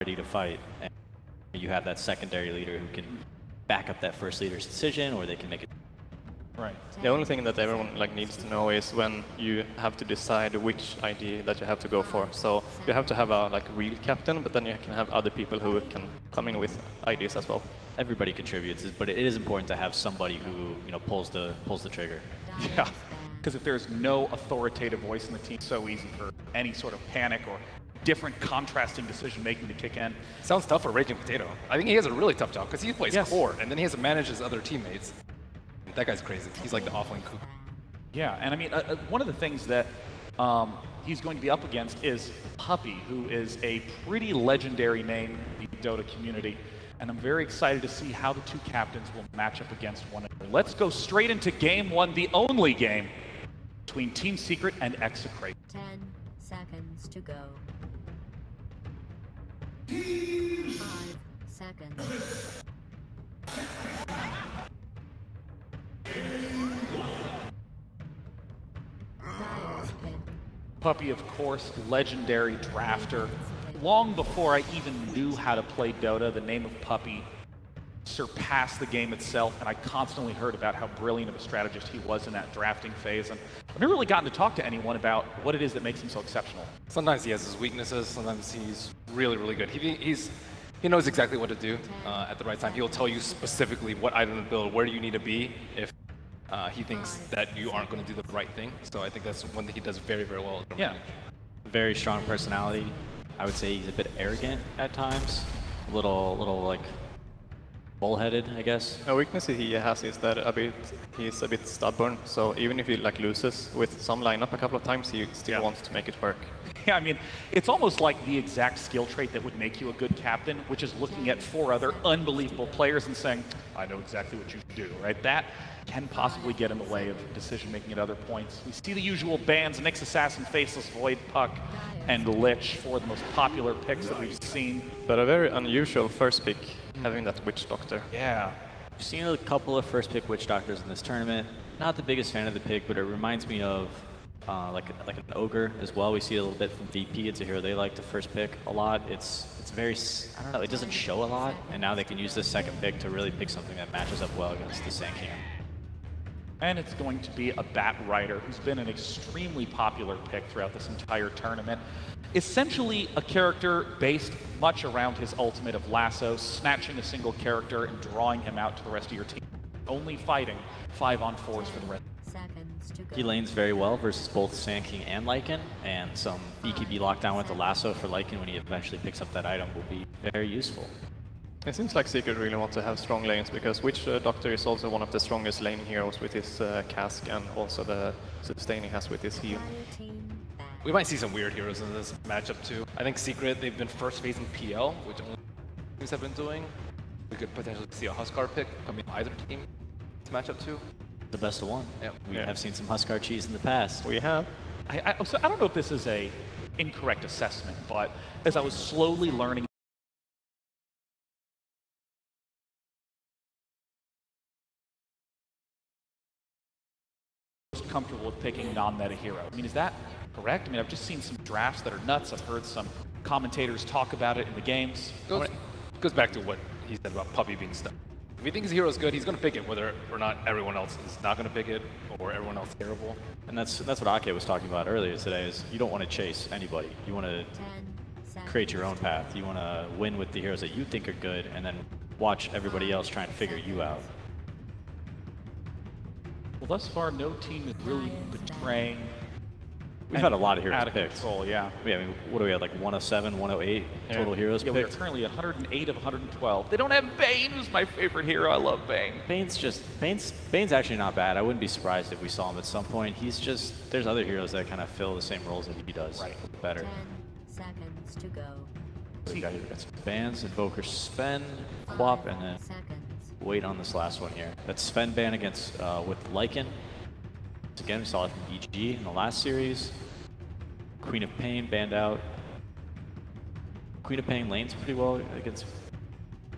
ready to fight. And you have that secondary leader who can back up that first leader's decision, or they can make it. Right. The only thing that everyone needs to know is when you have to decide which ID that you have to go for. So you have to have a real captain, but then you can have other people who can come in with IDs as well. Everybody contributes, but it is important to have somebody who pulls the trigger. Yeah. Because if there's no authoritative voice in the team, it's so easy for any sort of panic or different contrasting decision making to kick in. Sounds tough for Raging Potato. I think he has a really tough job because he plays core, and then he has to manage his other teammates. That guy's crazy. He's like the offlane kook. Yeah, and I mean, one of the things that he's going to be up against is Puppy, who is a pretty legendary name in the Dota community. And I'm very excited to see how the two captains will match up against one another. Let's go straight into game one, the only game between Team Secret and Execration. 10 seconds to go. 5 seconds. Puppy, of course, legendary drafter. Long before I even knew how to play Dota, the name of Puppy surpassed the game itself, and I constantly heard about how brilliant of a strategist he was in that drafting phase. And I've never really gotten to talk to anyone about what it is that makes him so exceptional. Sometimes he has his weaknesses, sometimes he's really, really good. He knows exactly what to do at the right time. He'll tell you specifically what item to build, where you need to be if he thinks that you aren't going to do the right thing. So I think that's one that he does very, very well. Yeah. Very strong personality. I would say he's a bit arrogant at times. A little bullheaded, I guess. A weakness he has is that he's a bit stubborn. So even if he loses with some lineup a couple of times, he still wants to make it work. Yeah, I mean, it's almost like the exact skill trait that would make you a good captain, which is looking at 4 other unbelievable players and saying, I know exactly what you should do, right? That can possibly get in the way of decision-making at other points. We see the usual bans, Nyx Assassin, Faceless Void, Puck, and Lich, 4 of the most popular picks that we've seen. But a very unusual first pick, having that Witch Doctor. Yeah. I've seen a couple of first pick Witch Doctors in this tournament. Not the biggest fan of the pick, but it reminds me of like an Ogre as well. We see it a little bit from VP. It's a hero they like to first pick a lot. It's very, I don't know, it doesn't show a lot, and now they can use this second pick to really pick something that matches up well against the Sand King. And it's going to be a Bat Rider, who's been an extremely popular pick throughout this entire tournament. Essentially a character based much around his ultimate of Lasso, snatching a single character and drawing him out to the rest of your team. Only fighting 5-on-4s for the rest. He lanes very well versus both Sand King and Lycan, and some BKB lockdown with the Lasso for Lycan when he eventually picks up that item will be very useful. It seems like Secret really wants to have strong lanes, because Witch Doctor is also one of the strongest lane heroes with his cask, and also the sustain he has with his heal. We might see some weird heroes in this matchup too. I think Secret, they've been first phasing PL, which only teams have been doing. We could potentially see a Huskar pick coming either team this matchup too. The best of one. Yeah. We have seen some Huskar cheese in the past. We have. So I don't know if this is a incorrect assessment, but as I was slowly learning comfortable with picking non-meta hero. I mean, is that correct? I mean, I've just seen some drafts that are nuts. I've heard some commentators talk about it in the games. Goes back to what he said about Puppy being stuck. If he thinks his hero is good, he's going to pick it, whether or not everyone else is not going to pick it, or everyone else is terrible. And that's what Ake was talking about earlier today, is you don't want to chase anybody. You want to create your own path. You want to win with the heroes that you think are good, and then watch everybody else try and figure you out. Well, thus far, no team is really betraying. We've had a lot of heroes out of picked. control, yeah. I mean, what do we have, like 107, 108 total heroes picked? picked? We're currently at 108 of 112. They don't have Bane, who's my favorite hero. I love Bane. Bane's actually not bad. I wouldn't be surprised if we saw him at some point. He's just, there's other heroes that kind of fill the same roles that he does. Right. Better. 10 seconds to go. We got some bans, Invoker Sven, Quap, and then wait on this last one here. That's Sven ban against with Lycan. Again, we saw it from EG in the last series. Queen of Pain banned out. Queen of Pain lanes pretty well against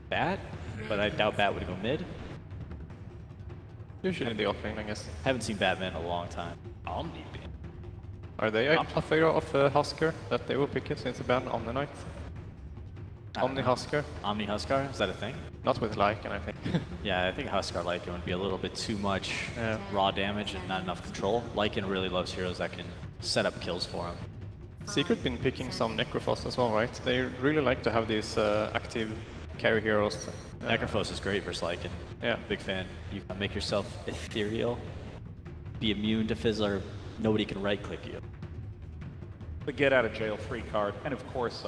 Bat, but I doubt Bat would go mid. Usually in the offlane, I guess. Haven't seen Batman in a long time. Are they afraid of Huskar, that they will pick it since the ban on the night? Omni Husker. Omni Huskar, is that a thing? Not with Lycan, I think. Yeah, I think Huskar Lycan would be a little bit too much raw damage and not enough control. Lycan really loves heroes that can set up kills for him. Secret been picking some Necrophos as well, right? They really like to have these active carry heroes. Necrophos is great versus Lycan. Yeah. Big fan. You can make yourself ethereal, be immune to Fizzler, nobody can right-click you. The get out of jail free card, and of course,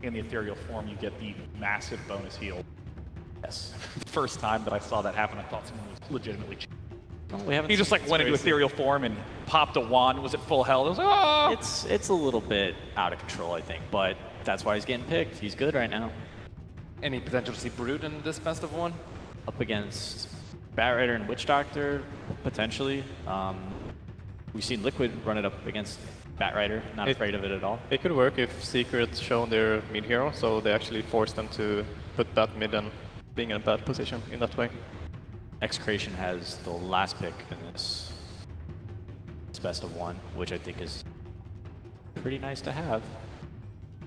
in the ethereal form, you get the massive bonus heal. Yes. The first time that I saw that happen, I thought someone was legitimately cheating. Well, we haven't He just seen like it. went into ethereal form and popped a wand, was at full health. I was like, oh! It's a little bit out of control, I think, but that's why he's getting picked. He's good right now. Any potential to see Brood in this best of one? Up against Batrider and Witch Doctor, potentially. We've seen Liquid run it up against Batrider, not afraid of it at all. It could work if Secret show their mid hero, so they actually force them to put that mid and being in a bad position in that way. Execration has the last pick in this best of one, which I think is pretty nice to have.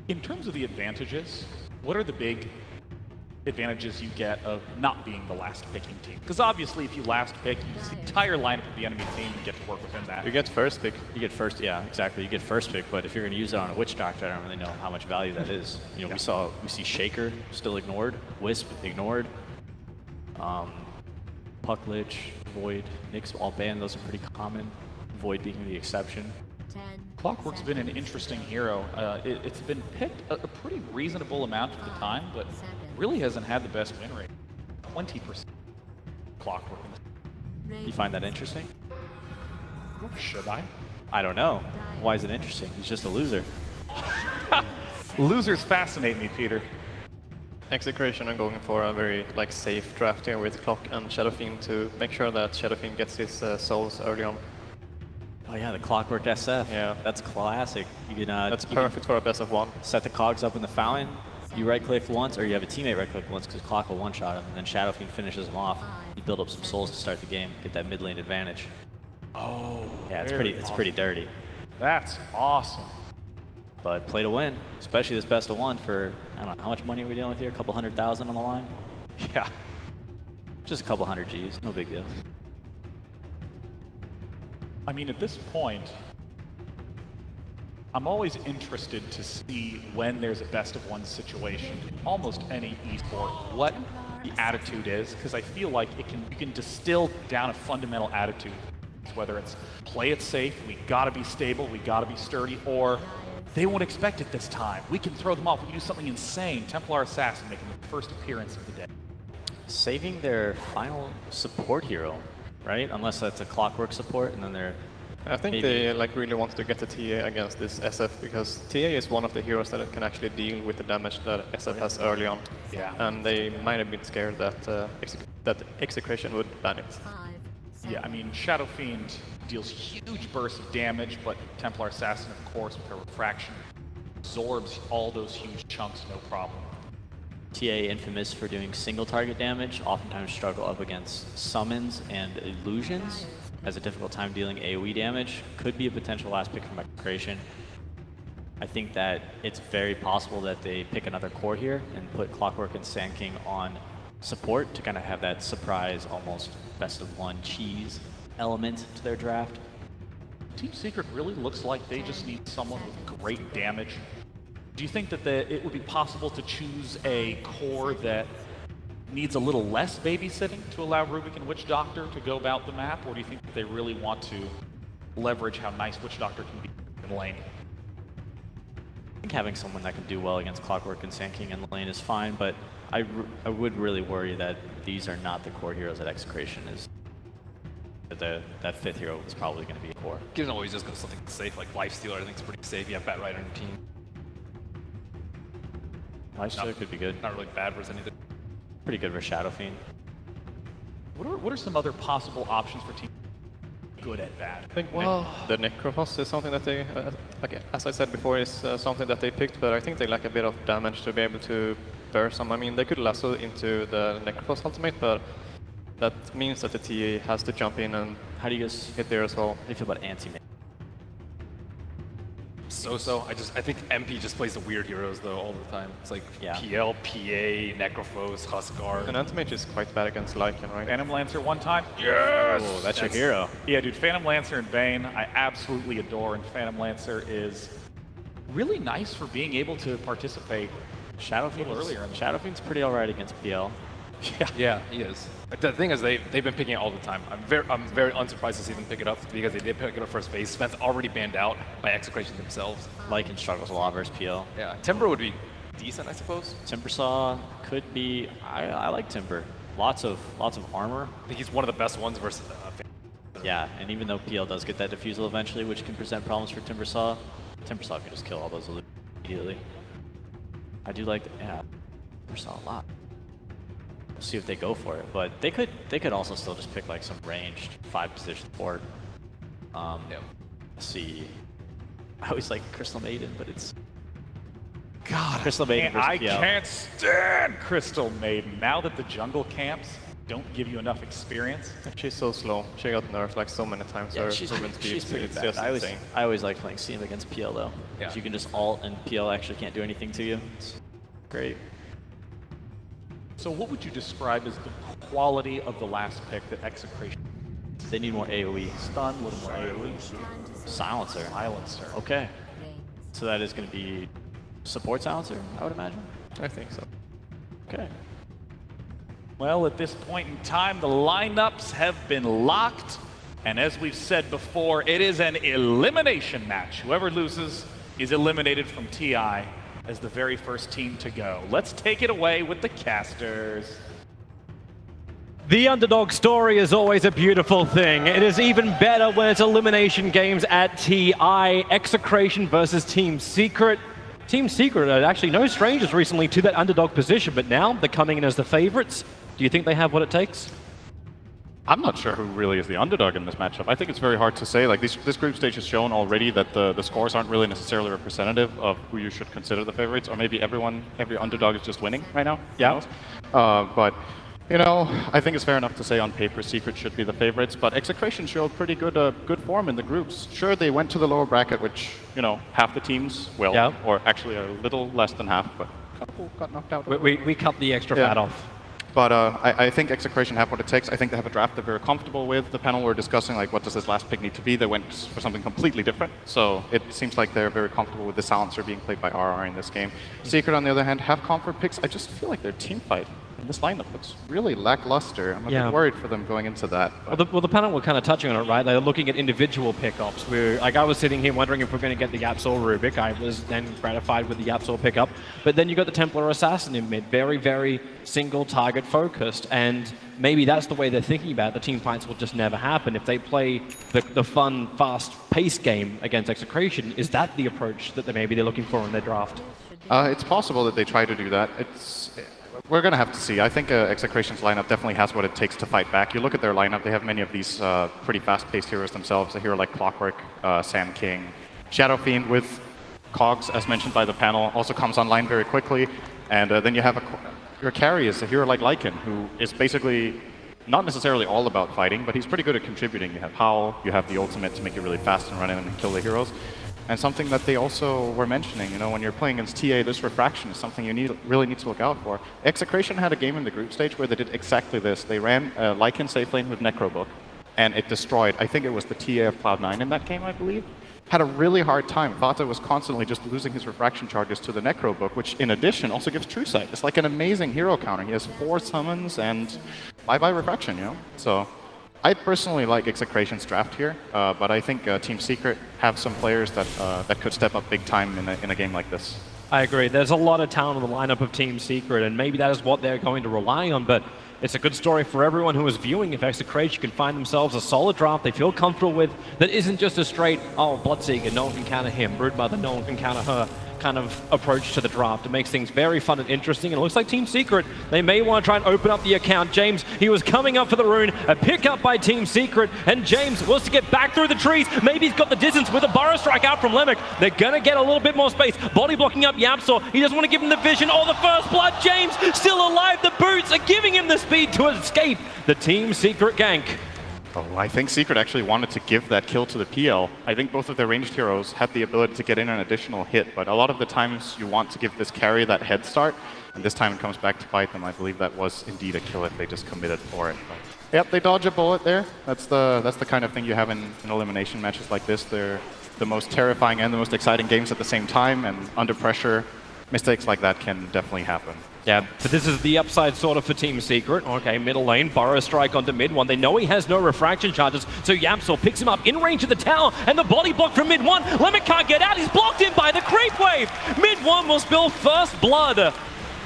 In terms of the advantages, what are the big advantages you get of not being the last picking team? Because obviously, if you last pick, you use the entire lineup of the enemy team and get to work within that. You get first pick. You get first, yeah, exactly. You get first pick, but if you're going to use it on a Witch Doctor, I don't really know how much value that is. You know, we see Shaker still ignored, Wisp ignored, Puck Lich, Void, Nyx all banned. Those are pretty common. Void being the exception. 10 Clockwork's been an interesting hero. It's been picked a pretty reasonable amount of the time, but really hasn't had the best win rate. 20% Clockwork. You find that interesting? Should I? I don't know. Why is it interesting? He's just a loser. Losers fascinate me, Peter. Execration are going for a very safe draft here with Clock and Shadow Fiend to make sure that Shadow Fiend gets his souls early on. Oh yeah, the Clockwork SF. Yeah. That's classic. You can, That's perfect for a best of one. set the cogs up in the fountain. You right-click once, or you have a teammate right-click once because Clock will one-shot him, and then Shadow Fiend finishes him off. You build up some souls to start the game, get that mid-lane advantage. Oh, Yeah, it's pretty dirty. That's awesome. But play to win, especially this best of one for, I don't know, how much money are we dealing with here? A couple 100,000 on the line? Yeah. Just a couple 100 Gs, no big deal. I mean, at this point, I'm always interested to see when there's a best of one situation in almost any esport, what the attitude is, because I feel like you can distill down a fundamental attitude, whether it's play it safe, we gotta be stable, we gotta be sturdy, or they won't expect it this time. We can throw them off, we can do something insane. Templar Assassin making the first appearance of the day. Saving their final support hero, right? Unless that's a Clockwork support, and then they're... I think they really wanted to get the TA against this SF because TA is one of the heroes that can actually deal with the damage that SF has early on. Yeah. And they might have been scared that that Execration would ban it. 5 Yeah, I mean, Shadow Fiend deals huge bursts of damage, but Templar Assassin, of course, with her refraction, absorbs all those huge chunks, no problem. TA infamous for doing single target damage, oftentimes struggle up against summons and illusions, has a difficult time dealing AoE damage, could be a potential last pick from Execration. I think that it's very possible that they pick another core here and put Clockwork and Sand King on support to kind of have that surprise, almost best of one cheese element to their draft. Team Secret really looks like they just need someone with great damage. Do you think that it would be possible to choose a core that needs a little less babysitting to allow Rubik and Witch Doctor to go about the map, or do you think that they really want to leverage how nice Witch Doctor can be in lane? I think having someone that can do well against Clockwork and Sand King in the lane is fine, but I would really worry that these are not the core heroes that Execration is. That fifth hero is probably going to be a core. You can always just go something safe like Lifestealer. I think it's pretty safe. You have Batrider on your team. Lifestealer could be good. Not really bad versus anything. Pretty good for Shadow Fiend. What are some other possible options for team good at bad? I think the Necrophos is something that they, as I said before, is something that they picked, but I think they lack a bit of damage to be able to bear some. I mean, they could lasso into the Necrophos ultimate, but that means that the TA has to jump in and How do you guys hit there as well. How do you feel about anti-mage? So-so. I think MP just plays the weird heroes though all the time. It's like Yeah. PL, PA, Necrophos, Huskar. And Antimage is quite bad against Lycan, right? Phantom Lancer one time? Yes! Oh, that's your hero. Yeah, dude, Phantom Lancer and Bane, I absolutely adore, and Phantom Lancer is really nice for being able to participate Shadow a little Fiend earlier in the Shadow Fiend's pretty alright against PL. Yeah, he is. The thing is, they've been picking it all the time. I'm very unsurprised to see them pick it up because they did pick it up first phase. Sven's already banned out by Execration themselves. Lycan struggles a lot versus PL. Yeah, Timber would be decent, I suppose. Timbersaw could be. I like Timber. Lots of armor. I think he's one of the best ones versus. Yeah, and even though PL does get that defusal eventually, which can present problems for Timbersaw, Timbersaw can just kill all those immediately. I do like Timbersaw a lot. We'll see if they go for it, but they could also still just pick like some ranged 5-position port. Yeah. See, I always like Crystal Maiden, but it's God, Crystal Maiden versus I PL. can't stand Crystal Maiden. Now that the jungle camps don't give you enough experience. She's so slow. She got nerfed like so many times. Yeah, Her she's movement speed, pretty it's bad. just insane. I always like playing Seam against PL though. Yeah. 'Cause you can just ult and PL actually can't do anything to you. It's great. So what would you describe as the quality of the last pick that Execration? They need more AoE. Stun, a little more AoE. Silencer. Silencer. Okay. Games. So that is going to be support silencer, I would imagine. I think so. Okay. Well, at this point in time, the lineups have been locked. And as we've said before, it is an elimination match. Whoever loses is eliminated from TI as the very first team to go. Let's take it away with the casters. The underdog story is always a beautiful thing. It is even better when it's elimination games at TI. Execration versus Team Secret. Team Secret are actually no strangers recently to that underdog position, but now they're coming in as the favorites. Do you think they have what it takes? I'm not sure who really is the underdog in this matchup. I think it's very hard to say. Like this group stage has shown already that the scores aren't really necessarily representative of who you should consider the favorites, or maybe every underdog is just winning right now. Yeah. But you know, I think it's fair enough to say on paper Secret should be the favorites. But Execration showed pretty good form in the groups. Sure, they went to the lower bracket, which half the teams will, Yeah. or actually a little less than half, but a couple got knocked out. We cut the extra fat off. But I think Execration have what it takes. I think they have a draft they're very comfortable with. The panel were discussing, like, what does this last pick need to be? They went for something completely different. So it seems like they're very comfortable with the silencer being played by RR in this game. Secret, on the other hand, have comfort picks. I just feel like their team fight in this lineup looks really lackluster. I'm a bit worried for them going into that. Well, the panel were kind of touching on it, right? They're looking at individual pickups. Like, I was sitting here wondering if we're going to get the Yapsor Rubik. I was then gratified with the Yapsor pickup. But then you got the Templar Assassin in mid, very, very single target focused. And maybe that's the way they're thinking about it. The team fights will just never happen. If they play the fun, fast pace game against Execration, is that the approach that maybe they're looking for in their draft? It's possible that they try to do that. We're going to have to see. I think Execration's lineup definitely has what it takes to fight back. You look at their lineup, they have many of these pretty fast-paced heroes themselves. A hero like Clockwork, Sand King, Shadow Fiend with Cogs, as mentioned by the panel, also comes online very quickly. And then you have your carry is a hero like Lycan, who is basically not necessarily all about fighting, but he's pretty good at contributing. You have Howl, you have the ultimate to make you really fast and run in and kill the heroes. And something that they also were mentioning, when you're playing against TA, this refraction is something you really need to look out for. Execration had a game in the group stage where they did exactly this. They ran Lycan safe lane with Necrobook, and it destroyed. I think it was the TA of Cloud9 in that game, I believe. Had a really hard time. Vata was constantly just losing his refraction charges to the Necrobook, which in addition also gives True Sight. It's like an amazing hero counter. He has 4 summons and bye-bye refraction, So I personally like Execration's draft here, but I think Team Secret have some players that could step up big time in a game like this. I agree. There's a lot of talent in the lineup of Team Secret, and maybe that is what they're going to rely on, but it's a good story for everyone who is viewing if Execration can find themselves a solid draft they feel comfortable with that isn't just a straight, Bloodseeker, no one can counter him, Broodmother, no one can counter her kind of approach to the draft. It makes things very fun and interesting, and it looks like Team Secret, they may want to try and open up the account. James, he was coming up for the rune, a pickup by Team Secret, and James wants to get back through the trees. Maybe he's got the distance with a Burrow Strike out from Lemek. They're going to get a little bit more space. Body blocking up Yapsor. He doesn't want to give him the vision or the first blood. James still alive. The boots are giving him the speed to escape the Team Secret gank. Oh, I think Secret actually wanted to give that kill to the PL. I think both of their ranged heroes had the ability to get in an additional hit, but a lot of the times you want to give this carry that head start, and this time it comes back to bite them. I believe that was indeed a kill if they just committed for it. But, yep, they dodge a bullet there. That's the kind of thing you have in elimination matches like this. They're the most terrifying and the most exciting games at the same time, and under pressure, mistakes like that can definitely happen. Yeah, but this is the upside sort of for Team Secret. Okay, middle lane, Burrow strike onto mid one. They know he has no refraction charges, so Yapsor picks him up in range of the tower, and the body block from mid one. Lemon can't get out, he's blocked in by the creep wave. Mid one will spill first blood.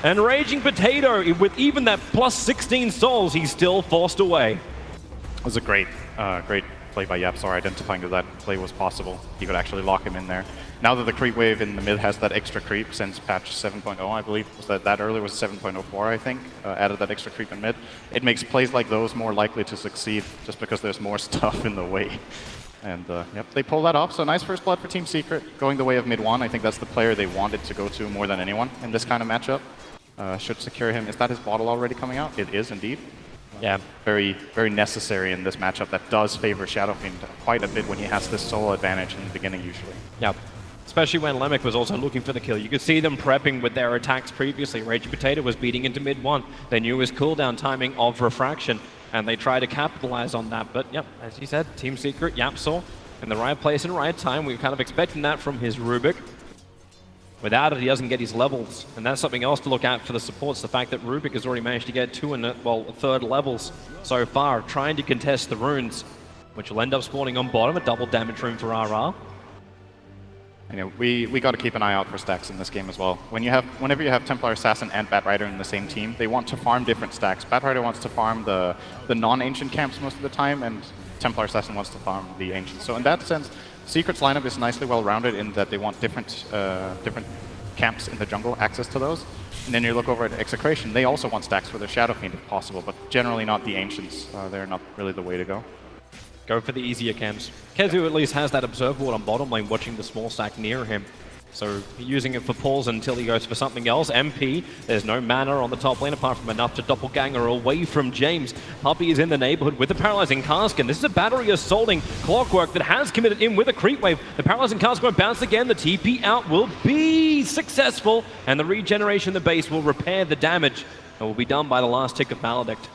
And Raging Potato, with even that plus 16 souls, he's still forced away. It was a great play by Yapsor, identifying that play was possible. He could actually lock him in there. Now that the creep wave in the mid has that extra creep since patch 7.0, I believe, was that earlier was 7.04, I think, added that extra creep in mid. It makes plays like those more likely to succeed just because there's more stuff in the way. And yep, they pull that off. So nice first blood for Team Secret, going the way of mid one. I think that's the player they wanted to go to more than anyone in this kind of matchup. Should secure him. Is that his bottle already coming out? It is indeed. Yeah. Very, very necessary in this matchup that does favor Shadowfiend quite a bit when he has this solo advantage in the beginning usually. Yeah. Especially when Lemek was also looking for the kill. You could see them prepping with their attacks previously. Raging Potato was beating into mid one. They knew his cooldown timing of refraction, and they tried to capitalize on that. But yep, as you said, Team Secret, Yapsor, in the right place and right time. We were kind of expecting that from his Rubik. Without it, he doesn't get his levels, and that's something else to look at for the supports. The fact that Rubik has already managed to get 2 and third levels so far, trying to contest the runes, which will end up spawning on bottom, a double damage rune for RR. You know, we got to keep an eye out for stacks in this game as well. Whenever you have Templar Assassin and Batrider in the same team, they want to farm different stacks. Batrider wants to farm the non-ancient camps most of the time, and Templar Assassin wants to farm the ancient. So in that sense, Secret's lineup is nicely well-rounded in that they want different camps in the jungle, access to those. And then you look over at Execration, they also want stacks for their Shadowfiend if possible, but generally not the ancients. They're not really the way to go. Go for the easier camps. Kezu at least has that observer ward on bottom lane watching the small stack near him. So using it for pulls until he goes for something else. MP, there's no mana on the top lane apart from enough to doppelganger away from James. Puppey is in the neighborhood with the Paralyzing Cask, and this is a battery assaulting Clockwork that has committed in with a creep wave. The Paralyzing Cask won't bounce again. The TP out will be successful, and the regeneration in the base will repair the damage and will be done by the last tick of Maledict.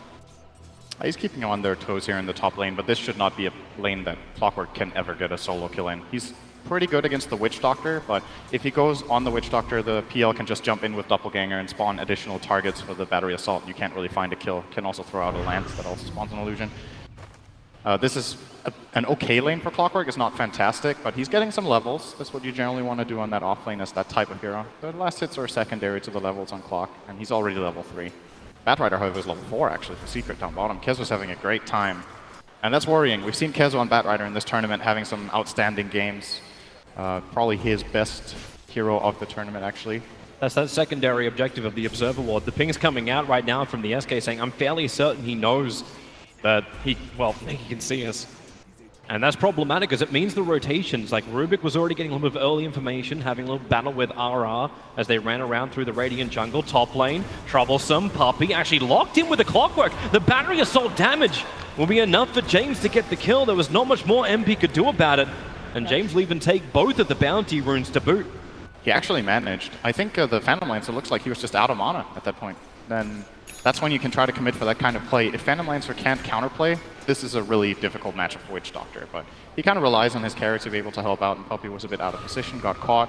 He's keeping them on their toes here in the top lane, but this should not be a lane that Clockwork can ever get a solo kill in. He's pretty good against the Witch Doctor, but if he goes on the Witch Doctor, the PL can just jump in with Doppelganger and spawn additional targets for the Battery Assault. You can't really find a kill. Can also throw out a Lance that also spawns an illusion. This is an okay lane for Clockwork. It's not fantastic, but he's getting some levels. That's what you generally want to do on that off lane as that type of hero. The last hits are secondary to the levels on Clock, and he's already level 3. Batrider, however, is level 4 actually for Secret down bottom. Kezo's having a great time, and that's worrying. We've seen Kezo and Batrider in this tournament having some outstanding games. Probably his best hero of the tournament, actually. That's that secondary objective of the Observer Ward. The ping's coming out right now from the SK saying, I'm fairly certain he knows that he can see us. And that's problematic because it means the rotations, like Rubik was already getting a little bit of early information, having a little battle with RR as they ran around through the Radiant jungle. Top lane, troublesome, Puppey actually locked in with the Clockwork. The battery assault damage will be enough for James to get the kill. There was not much more MP could do about it. And James will even take both of the bounty runes to boot. He actually managed. I think the Phantom Lancer looks like he was just out of mana at that point. Then that's when you can try to commit for that kind of play. If Phantom Lancer can't counterplay, this is a really difficult matchup for Witch Doctor. But he kind of relies on his carry to be able to help out, and Puppey was a bit out of position, got caught.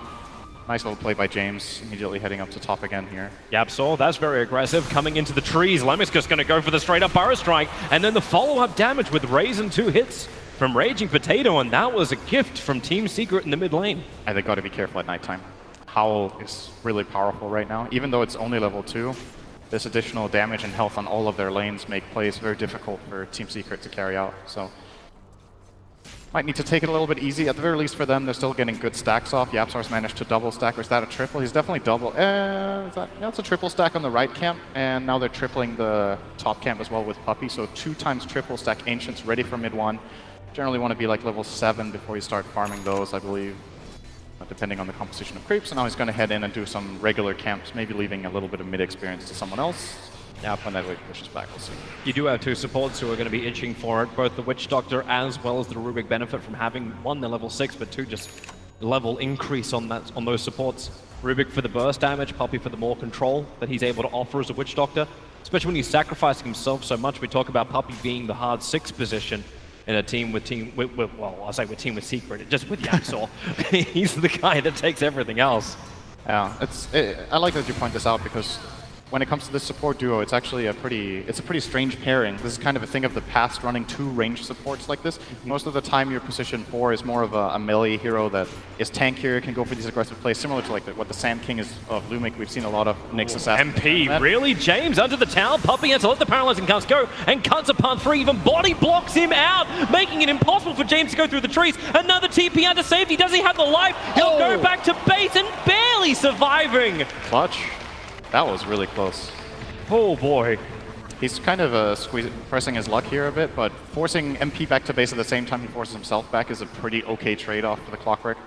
Nice little play by James, immediately heading up to top again here. Yapsor, that's very aggressive, coming into the trees. Lemek's just going to go for the straight-up Burrow Strike, and then the follow-up damage with Raisin 2 hits from Raging Potato, and that was a gift from Team Secret in the mid lane. And they got to be careful at nighttime. Howl is really powerful right now, even though it's only level 2. This additional damage and health on all of their lanes make plays very difficult for Team Secret to carry out. So might need to take it a little bit easy. At the very least for them, they're still getting good stacks off. Yapsor's managed to double stack, or is that a triple? He's definitely double. It's a triple stack on the right camp, and now they're tripling the top camp as well with Puppey. So 2 times triple stack Ancients ready for mid 1. Generally want to be like level 7 before you start farming those, I believe, depending on the composition of creeps. And now he's going to head in and do some regular camps, maybe leaving a little bit of mid experience to someone else. Yeah, when that wave pushes back, we'll see. You do have two supports who are going to be itching for it, both the Witch Doctor as well as the Rubik benefit from having, one, the level 6, but two, just level increase on those supports. Rubik for the burst damage, Puppey for the more control that he's able to offer as a Witch Doctor, especially when he's sacrificing himself so much. We talk about Puppey being the hard 6 position in a team with well, I say with Team with Secret, just with Yapzor. He's the guy that takes everything else. Yeah, I like that you point this out because when it comes to this support duo, it's actually a pretty strange pairing. This is kind of a thing of the past, running two ranged supports like this. Most of the time, your position 4 is more of a melee hero that is tankier, can go for these aggressive plays, similar to like what the Sand King is of Lumic. We've seen a lot of Nyx assassins. MP, really? James under the tower. Puppey has to let the paralyzing cast go and cuts upon 3, even body blocks him out, making it impossible for James to go through the trees. Another TP under safety. Does he have the life? He'll go back to base and barely surviving. Clutch. That was really close. Oh boy. He's kind of pressing his luck here a bit, but forcing MP back to base at the same time he forces himself back is a pretty okay trade-off for the Clockwork.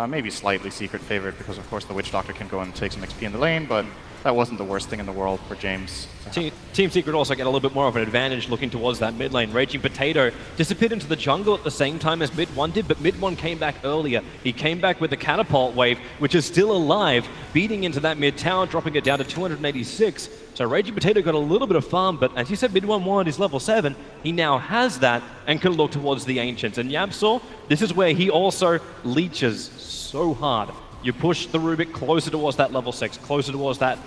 Maybe slightly Secret favored because of course the Witch Doctor can go and take some XP in the lane, but that wasn't the worst thing in the world for James. Team Secret also get a little bit more of an advantage looking towards that mid lane. Raging Potato disappeared into the jungle at the same time as Mid 1 did, but Mid 1 came back earlier. He came back with the catapult wave, which is still alive, beating into that mid tower, dropping it down to 286. So Raging Potato got a little bit of farm, but as you said, Mid 1 wanted his level 7. He now has that and can look towards the Ancients. And Yapzor, this is where he also leeches so hard. You push the Rubik closer towards that level 6, closer towards that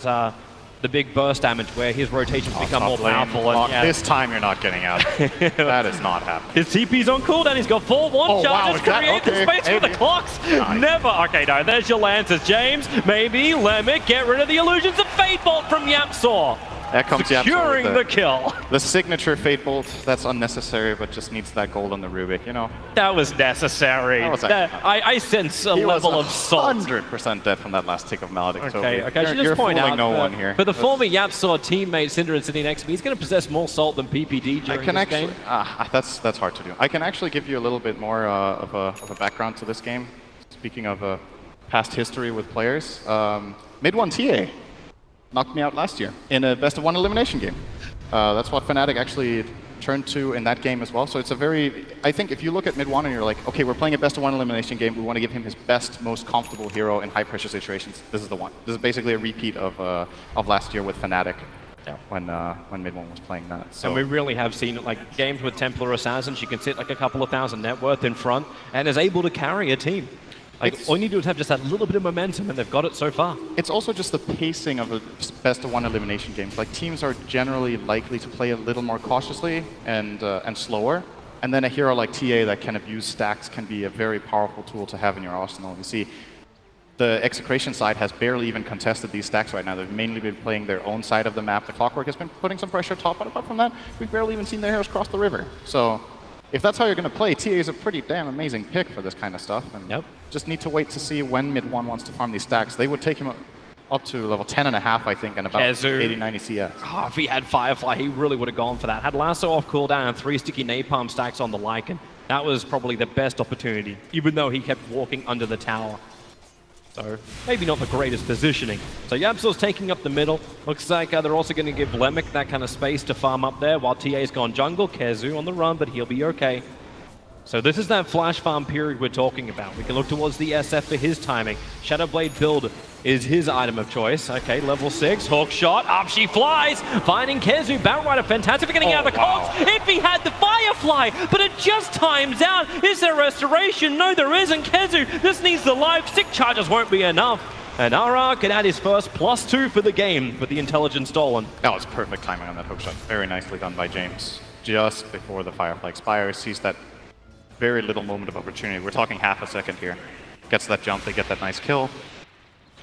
the big burst damage where his rotations become more powerful. And, yeah. This time you're not getting out. That is not happening. His TP's on cooldown, he's got 4 charges, create the space for the clocks. Nice. Never. Okay, no, there's your Lancers. James, maybe, Lemic, get rid of the illusions of Fate Bolt from Yapzor. That comes securing the kill. The signature Fate Bolt, that's unnecessary, but just needs that gold on the Rubik, you know? That was necessary. I sense a level of salt. 100% dead from that last tick of Maledict. Okay, I should just point out no one here. For the former Yapzor teammate, Syndra sitting next to me, he's going to possess more salt than PPD during this game. That's hard to do. I can actually give you a little bit more of a background to this game. Speaking of past history with players, Mid 1 TA knocked me out last year in a best of 1 elimination game. That's what Fnatic actually turned to in that game as well. So it's I think if you look at Mid 1 and you're like, okay, we're playing a best of 1 elimination game, we want to give him his best, most comfortable hero in high pressure situations, this is the one. This is basically a repeat of last year with Fnatic. Yeah. When Mid 1 was playing that. So. And we really have seen like games with Templar Assassins, she can sit like a couple of thousand net worth in front and is able to carry a team. Like, all you need to do is have just that little bit of momentum, and they've got it so far. It's also just the pacing of a best of 1 elimination games. Like, teams are generally likely to play a little more cautiously and slower. And then a hero like TA that can abuse stacks can be a very powerful tool to have in your arsenal. You see, the Execration side has barely even contested these stacks right now. They've mainly been playing their own side of the map. The Clockwork has been putting some pressure top, but apart from that, we've barely even seen their heroes cross the river. So, if that's how you're going to play, TA is a pretty damn amazing pick for this kind of stuff. And just need to wait to see when Mid 1 wants to farm these stacks. They would take him up to level 10.5, I think, and about 80-90 CS. Oh, if he had Firefly, he really would have gone for that. Had Lasso off cooldown and 3 sticky napalm stacks on the Lycan. That was probably the best opportunity, even though he kept walking under the tower. So maybe not the greatest positioning. So Yapzor's taking up the middle. Looks like they're also going to give Lemic that kind of space to farm up there while TA's gone jungle. Kezu on the run, but he'll be okay. So this is that flash farm period we're talking about. We can look towards the SF for his timing. Shadowblade build is his item of choice. Okay, level 6, hook shot, up she flies, finding Kezu, Battle Rider, fantastic for getting out of the cogs. If he had the Firefly, but it just times out. Is there restoration? No, there isn't. Kezu just needs the life. 6 charges won't be enough. And RR can add his first +2 for the game with the intelligence stolen. That was perfect timing on that hook shot. Very nicely done by James. Just before the Firefly expires, sees that very little moment of opportunity. We're talking half a second here. Gets that jump, they get that nice kill.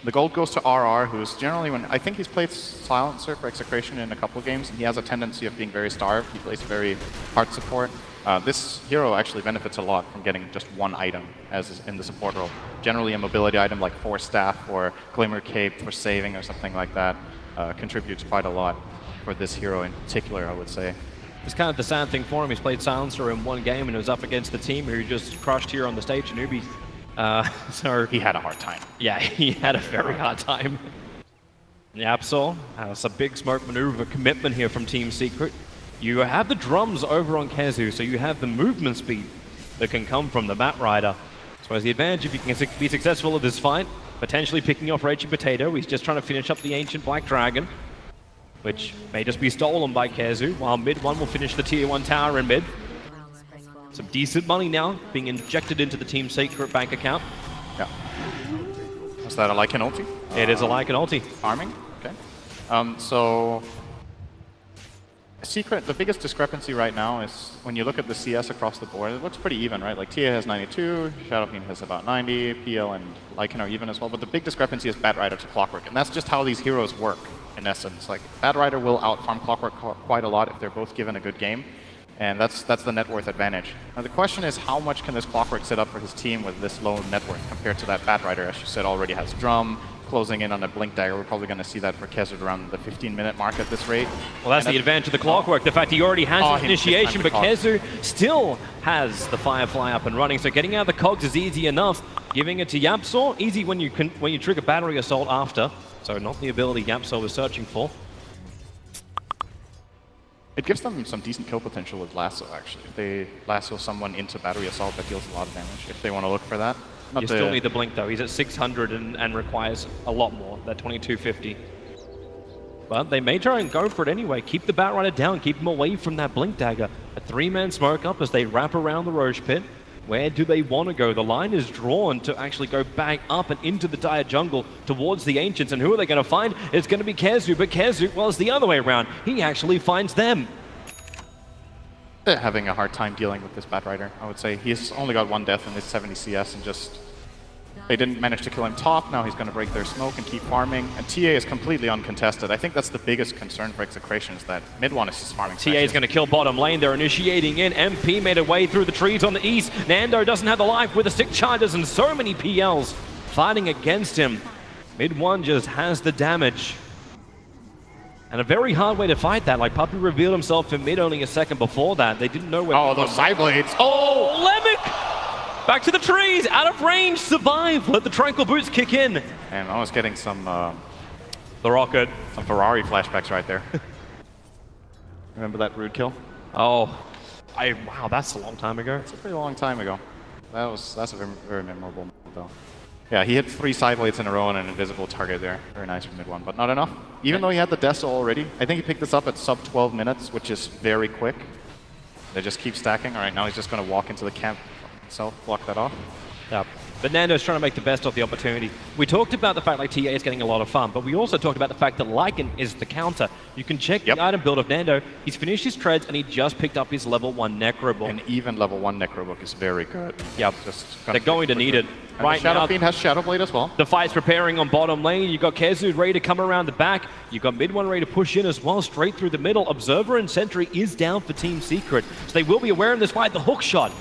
The gold goes to RR, who's generally, I think he's played Silencer for Execration in a couple of games, and he has a tendency of being very starved. He plays very hard support. This hero actually benefits a lot from getting just one item as is in the support role. Generally a mobility item like Force Staff or Glimmer Cape for saving or something like that contributes quite a lot for this hero in particular, I would say. It's kind of the sad thing for him. He's played Silencer in one game and it was up against the team who just crushed here on the stage, Newbie. So he had a hard time. Yeah, he had a very hard time. Yapsol has a big smoke maneuver commitment here from Team Secret. You have the drums over on Kezu, so you have the movement speed that can come from the Batrider. So as the advantage if you can be successful at this fight, potentially picking off Raging Potato. He's just trying to finish up the Ancient Black Dragon, which may just be stolen by Kezu, while mid one will finish the tier 1 tower in mid. Some decent money now being injected into the Team Secret bank account. Yeah. Is that a Lycan ulti? It is a Lycan ulti. Farming? Okay. So Secret, the biggest discrepancy right now is when you look at the CS across the board, it looks pretty even, right? Like TA has 92, Shadowfiend has about 90, PL and Lycan are even as well, but the big discrepancy is Batrider to Clockwork, and that's just how these heroes work, in essence. Like, Batrider will out-farm Clockwork quite a lot if they're both given a good game, and that's the net worth advantage. Now the question is, how much can this Clockwork set up for his team with this low net worth compared to that Batrider, as you said, already has Drum, closing in on a Blink Dagger. We're probably going to see that for Kezu around the 15-minute mark at this rate. Well, that's the advantage of the Clockwork, the fact he already has his initiation, but Kezu still has the Firefly up and running, so getting out of the cogs is easy enough. Giving it to Yapsol, easy when you trigger Battery Assault after, so not the ability Yapsol was searching for. It gives them some decent kill potential with Lasso, actually. If they lasso someone into Battery Assault, that deals a lot of damage, if they want to look for that. You still need the Blink though, he's at 600 and requires a lot more, that 2250. But they may try and go for it anyway, keep the Batrider down, keep him away from that Blink Dagger. A 3-man smoke up as they wrap around the Roche Pit. Where do they want to go? The line is drawn to actually go back up and into the Dire Jungle towards the Ancients, and who are they going to find? It's going to be Kezu, but Kezu, well, it's the other way around. He actually finds them. They're having a hard time dealing with this Batrider, I would say. He's only got 1 death in this 70 CS and just... They didn't manage to kill him top, now he's going to break their smoke and keep farming. And TA is completely uncontested. I think that's the biggest concern for Execration, is that mid one is just farming. TA is going to kill bottom lane, they're initiating in. MP made a way through the trees on the east. Nando doesn't have the life with the 6 charges and so many PLs fighting against him. Mid one just has the damage. And a very hard way to fight that. Like, Puppey revealed himself in mid only a second before that. They didn't know where... Oh, those side blades. Oh, Lemic! Back to the trees, out of range, survive. Let the Tranquil Boots kick in. And I was getting some... the rocket. Some Ferrari flashbacks right there. Remember that Rude kill? Oh, wow, that's a long time ago. It's a pretty long time ago. That's a very memorable moment, though. Yeah, he hit 3 side blades in a row and an invisible target there. Very nice from mid one, but not enough. Even though he had the Deso already, I think he picked this up at sub 12 minutes, which is very quick. They just keep stacking. All right, now he's just going to walk into the camp himself, block that off. Yeah. But Nando's trying to make the best of the opportunity. We talked about the fact like TA is getting a lot of fun, but we also talked about the fact that Lycan is the counter. You can check the item build of Nando. He's finished his treads and he just picked up his level 1 Necrobook. An even level 1 Necrobook is very good. Yep. They're going to need it. And right now, Shadowfiend has Shadowblade as well. The fight's preparing on bottom lane. You've got Kezu ready to come around the back. You've got mid one ready to push in as well, straight through the middle. Observer and Sentry is down for Team Secret, so they will be aware in this fight. The hook shot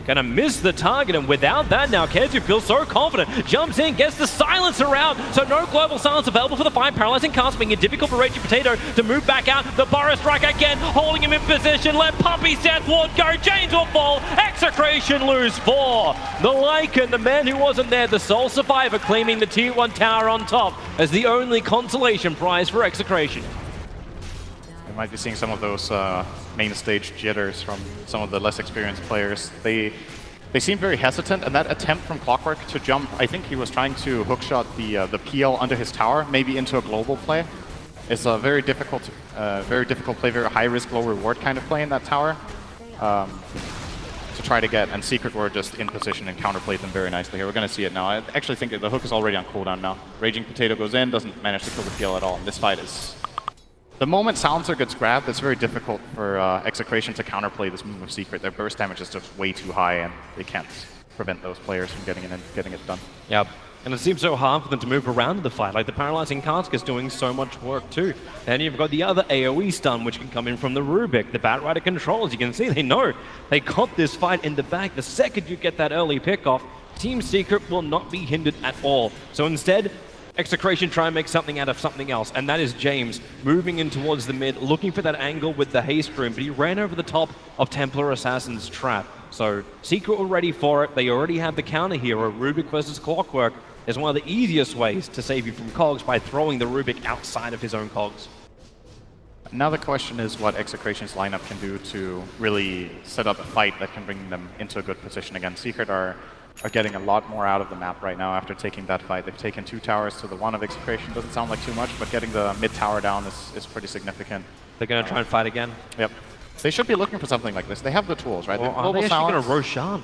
gonna miss the target, and without that now, Kezu feels so confident. Jumps in, gets the silencer out, so no global silence available for the fight. Paralyzing cast, making it difficult for Raging Potato to move back out. The Burrow Strike again, holding him in position. Let Puppey Southward go. James will fall. Execration lose 4. The Lycan, the man who wasn't there, the sole survivor, claiming the tier 1 tower on top as the only consolation prize for Execration. We might be seeing some of those main stage jitters from some of the less experienced players. They seem very hesitant, and that attempt from Clockwork to jump, I think he was trying to hookshot the PL under his tower, maybe into a global play. It's a very difficult play, very high risk, low reward kind of play in that tower to try to get. And Secret were just in position and counterplayed them very nicely here. We're going to see it now. I actually think that the hook is already on cooldown now. Raging Potato goes in, doesn't manage to kill the PL at all. And this fight is... The moment Silencer gets grabbed, it's very difficult for Execration to counterplay this move of Secret. Their burst damage is just way too high, and they can't prevent those players from getting in and getting it done. Yep. And it seems so hard for them to move around in the fight. Like, the Paralyzing Cask is doing so much work too. And you've got the other AoE stun, which can come in from the Rubik. The Batrider control, as you can see, they know they got this fight in the bag. The second you get that early pick-off, Team Secret will not be hindered at all. So instead, Execration try and make something out of something else, and that is James moving in towards the mid, looking for that angle with the haste room, but he ran over the top of Templar Assassin's trap. So Secret were ready for it. They already have the counter hero, Rubik versus Clockwork. is one of the easiest ways to save you from cogs by throwing the Rubik outside of his own cogs. Now the question is what Execration's lineup can do to really set up a fight that can bring them into a good position. Again, Secret are getting a lot more out of the map right now after taking that fight. They've taken 2 towers to the 1 of Execration. Doesn't sound like too much, but getting the mid tower down is pretty significant. They're going to try and fight again? Yep. They should be looking for something like this. They have the tools, right? Well, are they actually going to Roshan?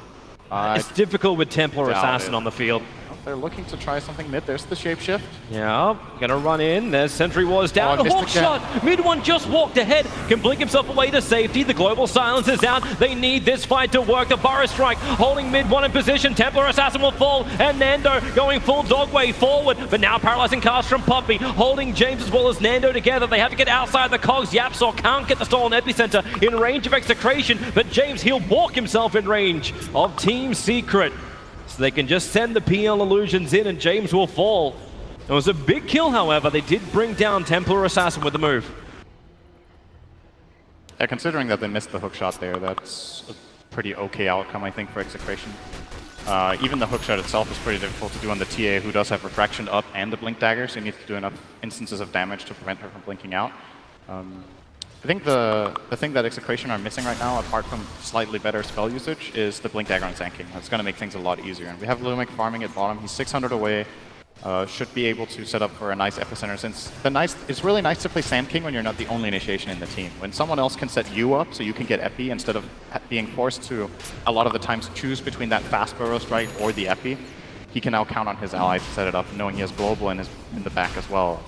It's difficult with Templar Assassin on the field. They're looking to try something mid. There's the shapeshift. Yeah, gonna run in. There's Sentry Wars down. Hawk shot. Mid one just walked ahead. Can blink himself away to safety. The global silence is out. They need this fight to work. The Burrow Strike holding mid one in position. Templar Assassin will fall. And Nando going full dog way forward. But now paralyzing cast from Puppy. Holding James as well as Nando together. They have to get outside the cogs. Yapsor can't get the stolen epicenter in range of Execration. But James, he'll walk himself in range of Team Secret. So they can just send the PL illusions in and James will fall. It was a big kill, however. They did bring down Templar Assassin with the move. Yeah, considering that they missed the hookshot there, that's a pretty okay outcome, I think, for Execration. Even the hookshot itself is pretty difficult to do on the TA, who does have refraction up and the blink dagger, so you need to do enough instances of damage to prevent her from blinking out. I think the thing that Execration are missing right now, apart from slightly better spell usage, is the blink dagger on Sand King. That's going to make things a lot easier. And we have Lumic farming at bottom. He's 600 away. Should be able to set up for a nice epicenter, since it's really nice to play Sand King when you're not the only initiation in the team. When someone else can set you up so you can get epi instead of being forced to a lot of the times choose between that fast Burrow Strike or the epi, he can now count on his ally to set it up, knowing he has global in the back as well.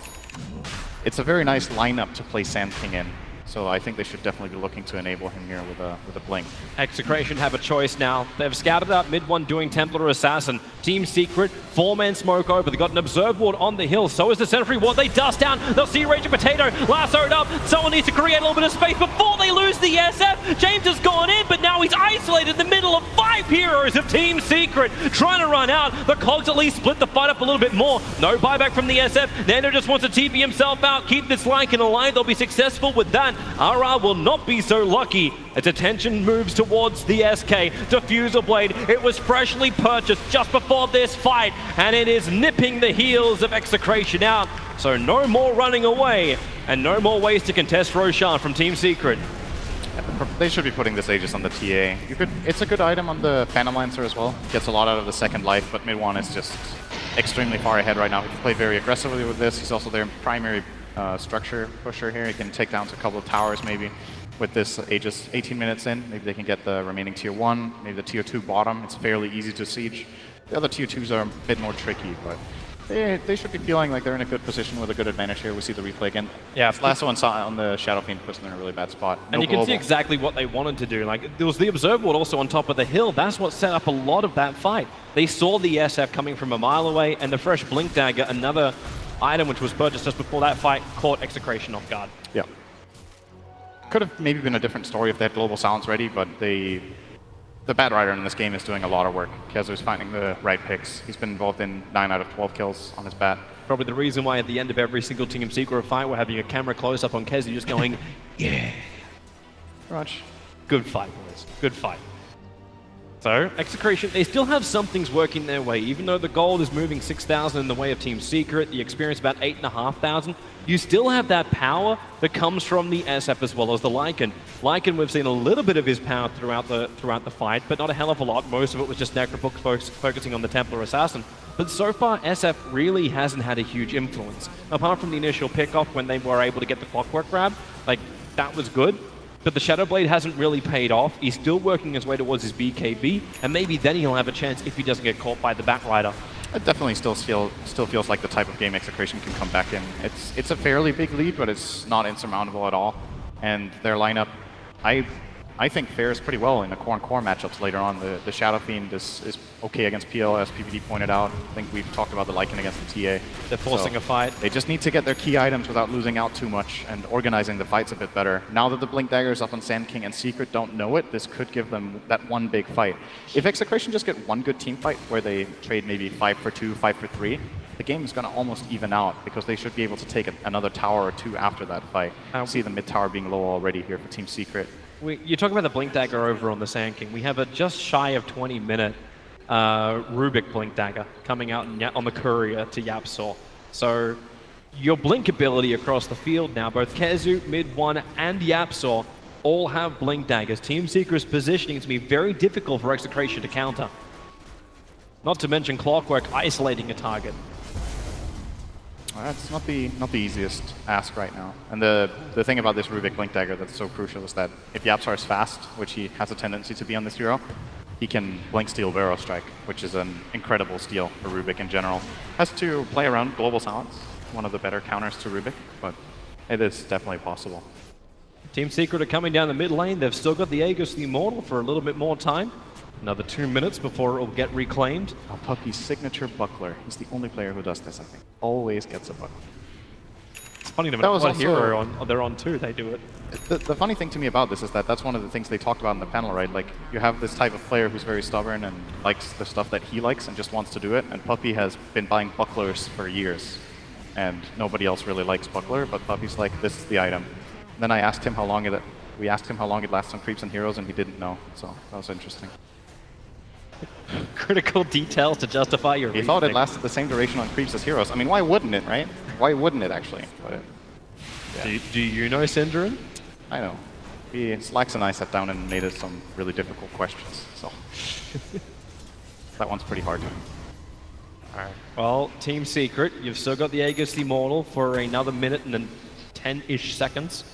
It's a very nice lineup to play Sand King in. So I think they should definitely be looking to enable him here with a blink. Execration have a choice now. They've scouted out mid one doing Templar Assassin. Team Secret, 4-man smoke over. They've got an Observe Ward on the hill. So is the Sentry Ward. They dust down. They'll see Raging Potato lassoed up. Someone needs to create a little bit of space before they lose the SF. James has gone in, but now he's isolated in the middle of 5 heroes of Team Secret. Trying to run out. The Cogs at least split the fight up a little bit more. No buyback from the SF. Nando just wants to TP himself out. Keep this Lycan alive. They'll be successful with that. RR will not be so lucky as attention moves towards the SK. Diffuser Blade, it was freshly purchased just before this fight, and it is nipping the heels of Execration out. So no more running away, and no more ways to contest Roshan from Team Secret. They should be putting this Aegis on the TA. It's a good item on the Phantom Lancer as well. Gets a lot out of the second life, but mid one is just extremely far ahead right now. He can play very aggressively with this. He's also their primary structure pusher here. He can take down to a couple of towers maybe with this Aegis 18 minutes in. Maybe they can get the remaining tier 1, maybe the tier 2 bottom. It's fairly easy to siege. The other tier 2s are a bit more tricky, but they should be feeling like they're in a good position with a good advantage here. We see the replay again. Yeah, last one saw on the Shadow Fiend puts them in a really bad spot. And you can see exactly what they wanted to do. Like, there was the Observe Ward also on top of the hill. That's what set up a lot of that fight. They saw the SF coming from a mile away, and the fresh Blink Dagger, another item which was purchased just before that fight, caught Execration off guard. Yeah. Could have maybe been a different story if they had Global Silence ready, but the Bad Rider in this game is doing a lot of work. Kezu's finding the right picks. He's been involved in 9 out of 12 kills on his bat. Probably the reason why at the end of every single Team Secret fight we're having a camera close-up on Kezu just going, yeah. Rush. Good fight, boys. Good fight. So, Execration, they still have some things working their way. Even though the gold is moving 6,000 in the way of Team Secret, the experience about 8,500, you still have that power that comes from the SF as well as the Lycan. Lycan, we've seen a little bit of his power throughout the fight, but not a hell of a lot. Most of it was just Necrobook focusing on the Templar Assassin. But so far, SF really hasn't had a huge influence. Apart from the initial pick-off when they were able to get the Clockwork grab, like, that was good. But the Shadow Blade hasn't really paid off. He's still working his way towards his BKB, and maybe then he'll have a chance if he doesn't get caught by the Batrider. It definitely still feels like the type of game Execration can come back in. It's a fairly big lead, but it's not insurmountable at all. And their lineup, I think fares pretty well in the core and core matchups later on. The Shadow Fiend is okay against PL, as PVD pointed out. I think we've talked about the Lycan against the TA. They're forcing a fight. They just need to get their key items without losing out too much and organizing the fights a bit better. Now that the Blink Dagger is up on Sand King and Secret don't know it, this could give them that one big fight. If Execration just get one good team fight where they trade maybe 5 for 2, 5 for 3, the game is going to almost even out because they should be able to take another tower or 2 after that fight. See the mid tower being low already here for Team Secret. You talk about the Blink Dagger over on the Sand King. We have a just shy of 20-minute Rubik Blink Dagger coming out on the courier to Yapsaw. So your blink ability across the field now, both Kezu, Mid-1, and Yapsaw all have blink daggers. Team Secret's positioning to be very difficult for Execration to counter. Not to mention Clockwork isolating a target. That's not the easiest ask right now. And the thing about this Rubik Blink Dagger that's so crucial is that if Yapsar is fast, which he has a tendency to be on this hero, he can Blink Steal Barrow Strike, which is an incredible steal for Rubik in general. Has to play around Global Silence, one of the better counters to Rubik, but it is definitely possible. Team Secret are coming down the mid lane. They've still got the Aegis the Immortal for a little bit more time. Another 2 minutes before it will get reclaimed. Puppy's signature buckler. He's the only player who does this, I think. Always gets a buckler. It's funny to know what hero they're on too, they do it. The funny thing to me about this is that that's one of the things they talked about in the panel, right? Like, you have this type of player who's very stubborn and likes the stuff that he likes and just wants to do it, and Puppy has been buying bucklers for years, and nobody else really likes buckler, but Puppy's like, this is the item. And then I asked him how long we asked him how long it lasts on creeps and heroes, and he didn't know, so that was interesting. Critical details to justify your He thought it lasted the same duration on creeps as heroes. I mean, why wouldn't it, right? Why wouldn't it, actually? But yeah. Do you know Synderen? I know. Slax and I sat down and made us some really difficult questions, so that one's pretty hard. Alright. Well, Team Secret, you've still got the Aegis the Immortal for another minute and then 10-ish seconds.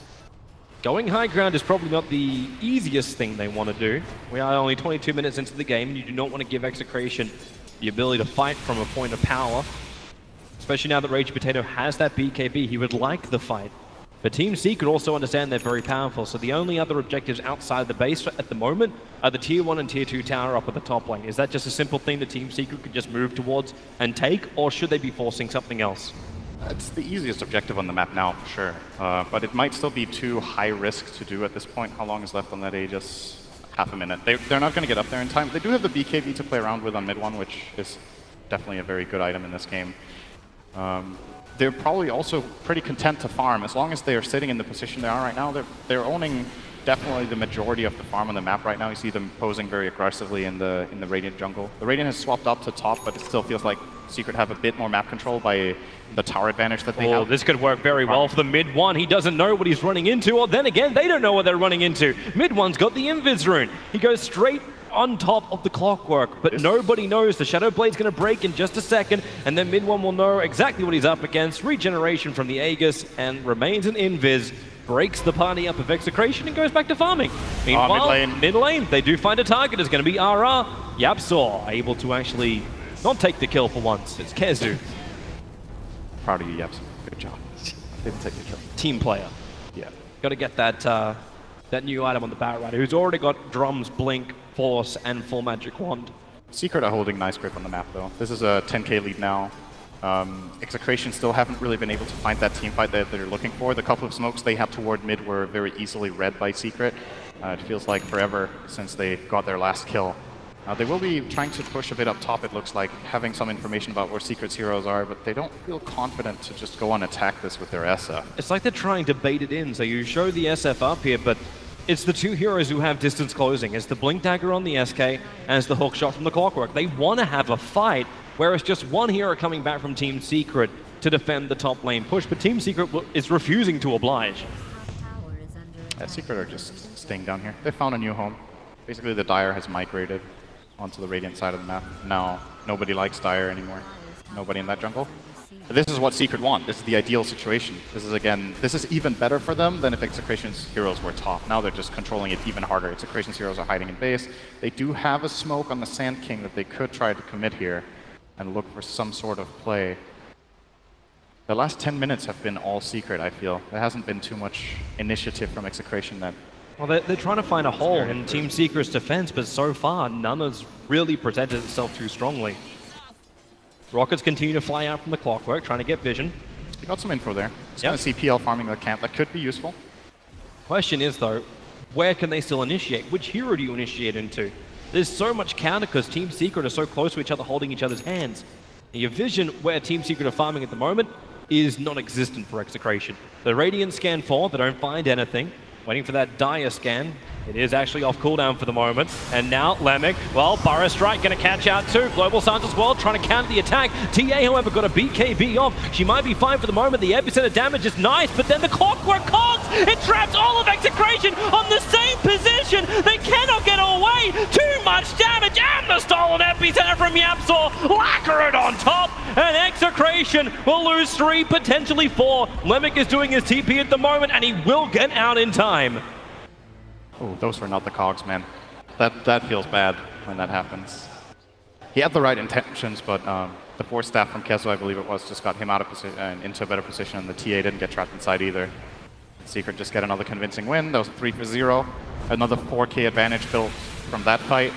Going high ground is probably not the easiest thing they want to do. We are only 22 minutes into the game, and you do not want to give Execration the ability to fight from a point of power. Especially now that Rage Potato has that BKB, he would like the fight. But Team Secret also understand they're very powerful, so the only other objectives outside the base at the moment are the Tier 1 and Tier 2 tower up at the top lane. Is that just a simple thing that Team Secret could just move towards and take, or should they be forcing something else? It's the easiest objective on the map now, for sure. But it might still be too high risk to do at this point. How long is left on that Aegis? Half a minute. They're not going to get up there in time. They do have the BKB to play around with on mid-1, which is definitely a very good item in this game. They're probably also pretty content to farm. As long as they are sitting in the position they are right now, they're owning definitely the majority of the farm on the map right now. You see them posing very aggressively in the Radiant jungle. The Radiant has swapped up to top, but it still feels like Secret have a bit more map control by the tower advantage that they have. This could work very well for the Mid-1. He doesn't know what he's running into, or then again, they don't know what they're running into. Mid-1's got the Invis rune. He goes straight on top of the Clockwork, but nobody knows. The Shadow Blade's going to break in just a second, and then Mid-1 will know exactly what he's up against. Regeneration from the Aegis, and remains an Invis. Breaks the party up of Execration and goes back to farming. Meanwhile, mid lane, they do find a target. It's going to be RR. Yapsaw able to actually not take the kill for once. It's Kezu. Proud of you, Yapsaw. Good job. Didn't take the kill. Team player. Yeah. Got to get that that new item on the Bat Rider, who's already got Drums, Blink, Force, and Full Magic Wand. Secret are holding nice grip on the map, though. This is a 10k lead now. Execration still haven't really been able to find that team fight that they're looking for. The couple of smokes they had toward mid were very easily read by Secret. It feels like forever since they got their last kill. They will be trying to push a bit up top, it looks like, having some information about where Secret's heroes are, but they don't feel confident to just go and attack this with their SF. It's like they're trying to bait it in, so you show the SF up here, but it's the two heroes who have distance closing. It's the Blink Dagger on the SK, and it's the hook shot from the Clockwork. They want to have a fight, whereas just one hero coming back from Team Secret to defend the top lane push, but Team Secret is refusing to oblige. Yeah, Secret are just staying down here. They found a new home. Basically, the Dire has migrated onto the Radiant side of the map. Now, nobody likes Dire anymore. Nobody in that jungle. But this is what Secret want. This is the ideal situation. This is, again, this is even better for them than if Execration's heroes were top. Now they're just controlling it even harder. Execration's heroes are hiding in base. They do have a smoke on the Sand King that they could try to commit here and look for some sort of play. The last 10 minutes have been all Secret, I feel. There hasn't been too much initiative from Execration that... Well, they're trying to find a hole in Team Secret's defense, but so far, none has really presented itself too strongly. Rockets continue to fly out from the Clockwork, trying to get vision. You got some info there. Just going to see PL farming the camp. That could be useful. Question is, though, where can they still initiate? Which hero do you initiate into? There's so much counter because Team Secret are so close to each other, holding each other's hands. And your vision where Team Secret are farming at the moment is non-existent for Execration. The Radiant scan 4, they don't find anything. Waiting for that Dire scan. It is actually off cooldown for the moment. And now Lemic, well, Burrow Strike going to catch out too. Global Suns as well, trying to counter the attack. TA, however, got a BKB off. She might be fine for the moment. The epicenter damage is nice, but then the Clockwork Cogs, it traps all of Execration on the same position. They cannot get away. Too much damage, and the stolen epicenter from Yapzor. Lacquer it on top, and Execration will lose 3, potentially 4. Lemic is doing his TP at the moment, and he will get out in time. Oh, those were not the cogs, man. That feels bad when that happens. He had the right intentions, but the force staff from Kezo, I believe it was, just got him out of position and into a better position, and the TA didn't get trapped inside either. Secret just get another convincing win. That was 3-0. Another 4K advantage built from that fight.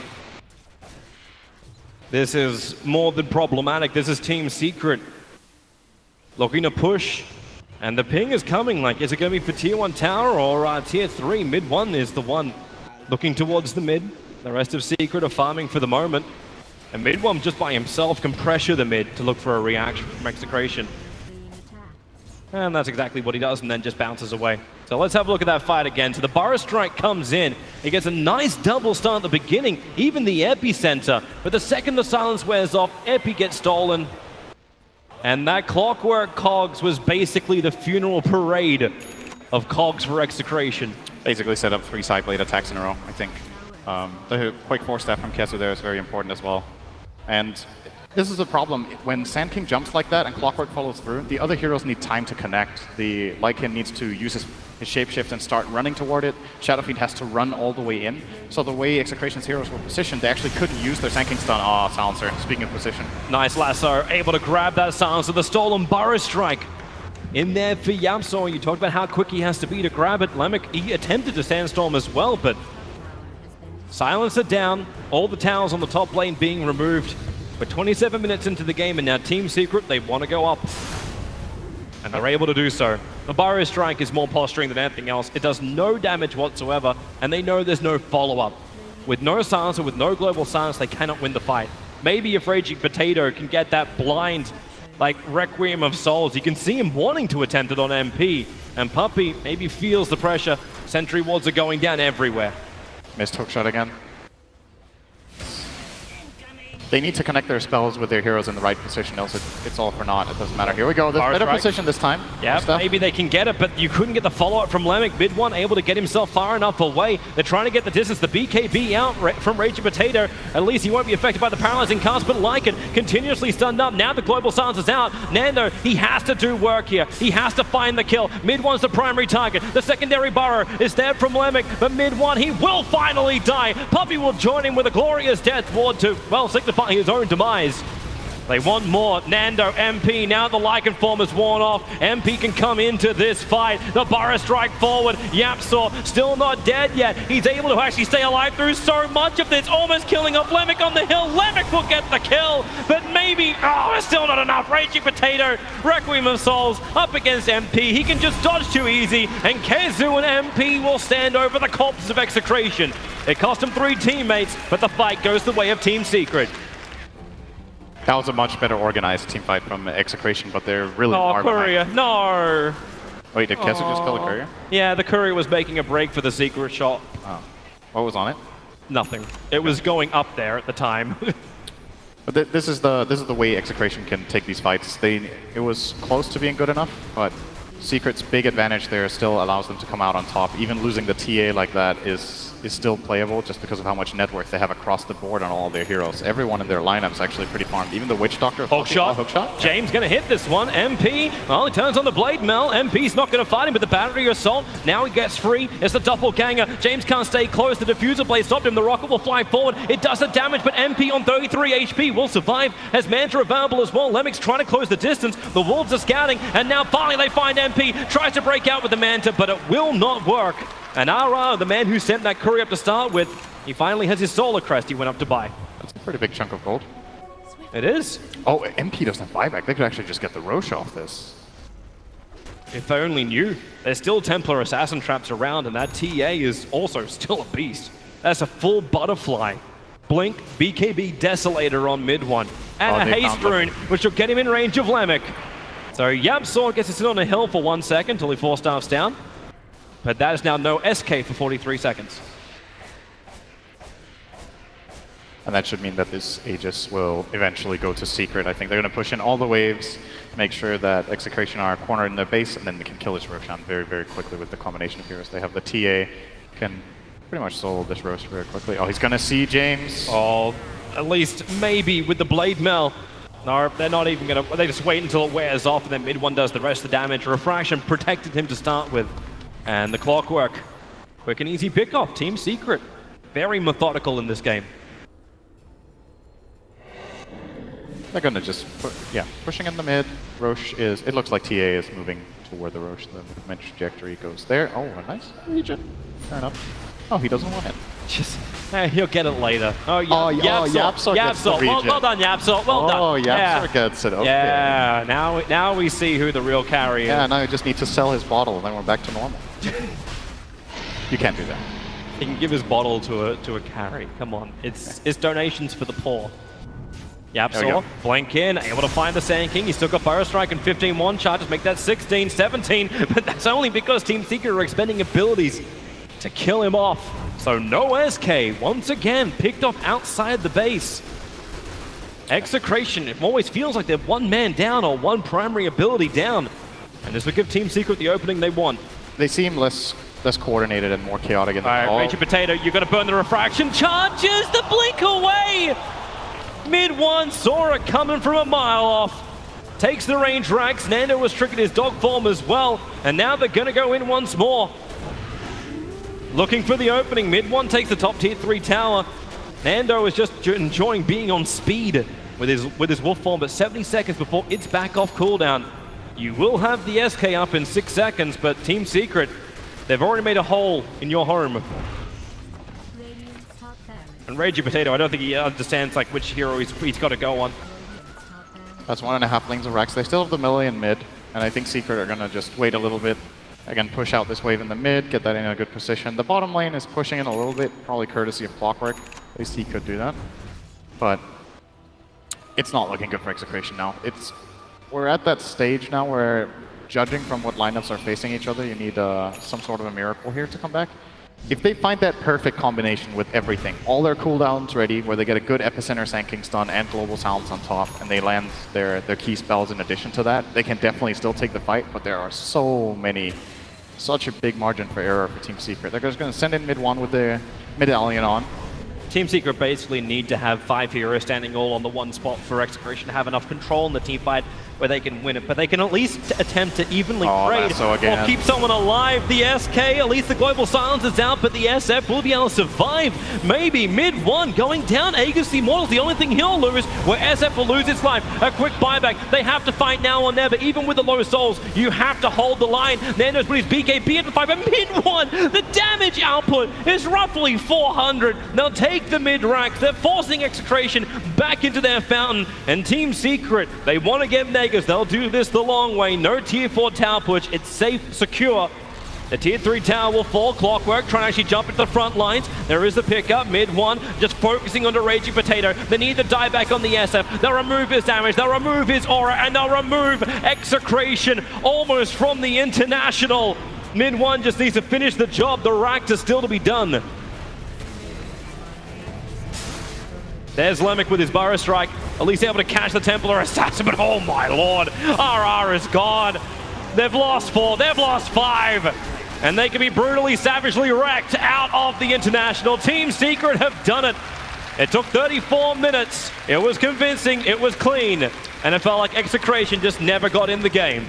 This is more than problematic. This is Team Secret looking to push. And the ping is coming. Like, is it going to be for Tier 1 tower or Tier 3? Mid 1 is the one looking towards the mid. The rest of Secret are farming for the moment. And mid 1 just by himself can pressure the mid to look for a reaction from Execration. And that's exactly what he does, and then just bounces away. So let's have a look at that fight again. So the Burrow Strike comes in. He gets a nice double start at the beginning, even the epicenter. But the second the silence wears off, Epi gets stolen. And that Clockwork Cogs was basically the funeral parade of Cogs for Execration. Basically set up 3 side blade attacks in a row, I think. The quick force staff from Kezo there is very important as well. And this is a problem. When Sand King jumps like that and Clockwork follows through, the other heroes need time to connect. The Lycan needs to use his shapeshift and start running toward it. Shadowfiend has to run all the way in. So the way Execration's heroes were positioned, they actually couldn't use their Sand King stun. Ah, Silencer, speaking of position. Nice lasso, able to grab that Silencer, the stolen Burrow Strike. In there for Yapzor. You talked about how quick he has to be to grab it. Lemic, he attempted to Sandstorm as well, but Silencer down, all the towers on the top lane being removed. We're 27 minutes into the game, and now Team Secret, they want to go up. And they're able to do so. The Burrow Strike is more posturing than anything else. It does no damage whatsoever, and they know there's no follow-up. With no Silencer, with no Global Silence, they cannot win the fight. Maybe if Raging Potato can get that blind, like, Requiem of Souls, you can see him wanting to attempt it on MP. And Puppey maybe feels the pressure. Sentry wards are going down everywhere. Missed hookshot again. They need to connect their spells with their heroes in the right position, else it's all for naught. It doesn't matter. Here we go. There's better position this time. Yeah, maybe they can get it, but you couldn't get the follow-up from Lemic. Mid 1 able to get himself far enough away. They're trying to get the distance. The BKB out from Raging Potato. At least he won't be affected by the paralyzing cast, but Lycan continuously stunned up. Now the Global Silence is out. Nando, he has to do work here. He has to find the kill. Mid 1's the primary target. The secondary Burrow is there from Lemic, but Mid 1, he will finally die. Puppey will join him with a glorious death ward to, well, signify his own demise. They want more. Nando, MP, now the Lycan form is worn off. MP can come into this fight. The Burrow Strike forward. Yapzor still not dead yet. He's able to actually stay alive through so much of this, almost killing off Lemic on the hill. Lemic will get the kill, but maybe, oh, it's still not enough. Raging Potato, Requiem of Souls up against MP. He can just dodge too easy, and Kezu and MP will stand over the corpses of Execration. It cost him 3 teammates, but the fight goes the way of Team Secret. That was a much better organized team fight from Execration, but they're really far Courier, behind. No! Wait, did Kezu just kill the Courier? Yeah, the Courier was making a break for the Secret shot. Oh. What was on it? Nothing. It was going up there at the time. But this is the way Execration can take these fights. It was close to being good enough, but Secret's big advantage there still allows them to come out on top. Even losing the TA like that is still playable just because of how much network they have across the board on all their heroes. Everyone in their lineup is actually pretty farmed. Even the Witch Doctor. Hookshot. James going to hit this one. MP, well, he turns on the Blade Mail. MP's not going to fight him with the Battery Assault. Now he gets free. It's the Doppelganger. James can't stay close. The Diffuser Blade stopped him. The rocket will fly forward. It does the damage, but MP on 33 HP will survive. Has Manta available as well. Lemic's trying to close the distance. The Wolves are scouting, and now finally they find MP. Tries to break out with the Manta, but it will not work. And RR, the man who sent that Courier up to start with, he finally has his Solar Crest he went up to buy. That's a pretty big chunk of gold. It is. Oh, MP doesn't have buyback. They could actually just get the Roche off this. If they only knew. There's still Templar Assassin traps around, and that TA is also still a beast. That's a full Butterfly. Blink, BKB Desolator on mid 1. And a Haste Rune, which will get him in range of Lemic. So Yapzor gets to sit on a hill for 1 second until he 4-staffs down. But that is now no SK for 43 seconds. And that should mean that this Aegis will eventually go to Secret. I think they're going to push in all the waves, make sure that Execration are cornered in their base, and then they can kill this Roshan very, very quickly with the combination of heroes. They have the TA, can pretty much solo this Rosh very quickly. Oh, he's going to see James. Oh, at least maybe with the Blade Mail. No, they're not even going to... They just wait until it wears off, and then mid one does the rest of the damage. Refraction protected him to start with. And the Clockwork. Quick and easy pickoff. Team Secret. Very methodical in this game. They're going to just, pushing in the mid. Rosh is, it looks like TA is moving toward the Rosh. The movement trajectory goes there. Oh, a nice region. Fair enough. Oh, he doesn't want it. Just, he'll get it later. Oh, Yapsor gets the region. Well done, Yapsor. Well done. Oh, Yapsor gets it. Okay. Yeah, now we see who the real carry is. Yeah, now you just need to sell his bottle, and then we're back to normal. You can't do that. He can give his bottle to a carry. Come on, it's donations for the poor. Yapsor, blink in, able to find the Sand King. He's still got Burrow Strike and 15-1 charges, make that 16, 17, but that's only because Team Secret are expending abilities to kill him off. So no SK, once again, picked off outside the base. Execration, it always feels like they're one man down or one primary ability down. And this will give Team Secret the opening they want. They seem less coordinated and more chaotic in the All right, Raging Potato, you're going to burn the refraction. Charges the blink away! Mid one, saw it coming from a mile off. Takes the range racks. Nando was triggered his dog form as well. And now they're going to go in once more. Looking for the opening. Mid one takes the top tier 3 tower. Nando is just enjoying being on speed with his wolf form, but 70 seconds before it's back off cooldown. You will have the SK up in 6 seconds, but Team Secret, they've already made a hole in your home. And Raging Potato, I don't think he understands like which hero he's got to go on. That's 1.5 lanes of racks. They still have the melee in mid, and I think Secret are going to just wait a little bit. Again, push out this wave in the mid, get that in a good position. The bottom lane is pushing in a little bit, probably courtesy of Clockwork. At least he could do that. But it's not looking good for Execration now. We're at that stage now where, judging from what lineups are facing each other, you need some sort of a miracle here to come back. If they find that perfect combination with everything, all their cooldowns ready, where they get a good Epicenter Sand King stun and Global Silence on top, and they land their key spells in addition to that, they can definitely still take the fight, but there are such a big margin for error for Team Secret. They're just going to send in mid one with the Medallion on. Team Secret basically need to have 5 heroes standing all on the one spot for Execration to have enough control in the team fight where they can win it, but they can at least attempt to evenly trade or keep someone alive. The SK, at least the Global Silence is out, but the SF will be able to survive. Maybe mid one going down. Aegis Immortal's the only thing he'll lose, where SF will lose its life. A quick buyback. They have to fight now or never. Even with the low souls, you have to hold the line. Nando's put his BKB in the fight, but mid one, the damage output is roughly 400. They'll take the mid racks. They're forcing Execration back into their fountain, and Team Secret, they want to get Negus. They'll do this the long way. No tier 4 tower push. It's safe, secure. The tier 3 tower will fall. Clockwork trying to actually jump into the front lines. There is the pickup. Mid one, just focusing on the Raging Potato. They need the dieback on the SF. They'll remove his damage. They'll remove his aura. And they'll remove Execration almost from the International. Mid one just needs to finish the job. The racks are still to be done. There's Lemic with his Burrow Strike, at least able to catch the Templar Assassin, but oh my lord, RR is gone. They've lost 4, they've lost 5, and they can be brutally, savagely wrecked out of the International. Team Secret have done it. It took 34 minutes, it was convincing, it was clean, and it felt like Execration just never got in the game.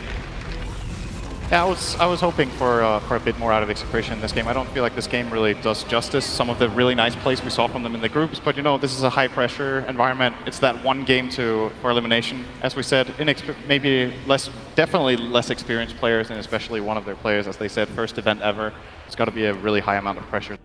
Yeah, I was hoping for a bit more out of Execration in this game. I don't feel like this game really does justice some of the really nice plays we saw from them in the groups, but you know, this is a high pressure environment. It's that one game for elimination. As we said, definitely less experienced players, and especially one of their players, as they said, first event ever. It's got to be a really high amount of pressure.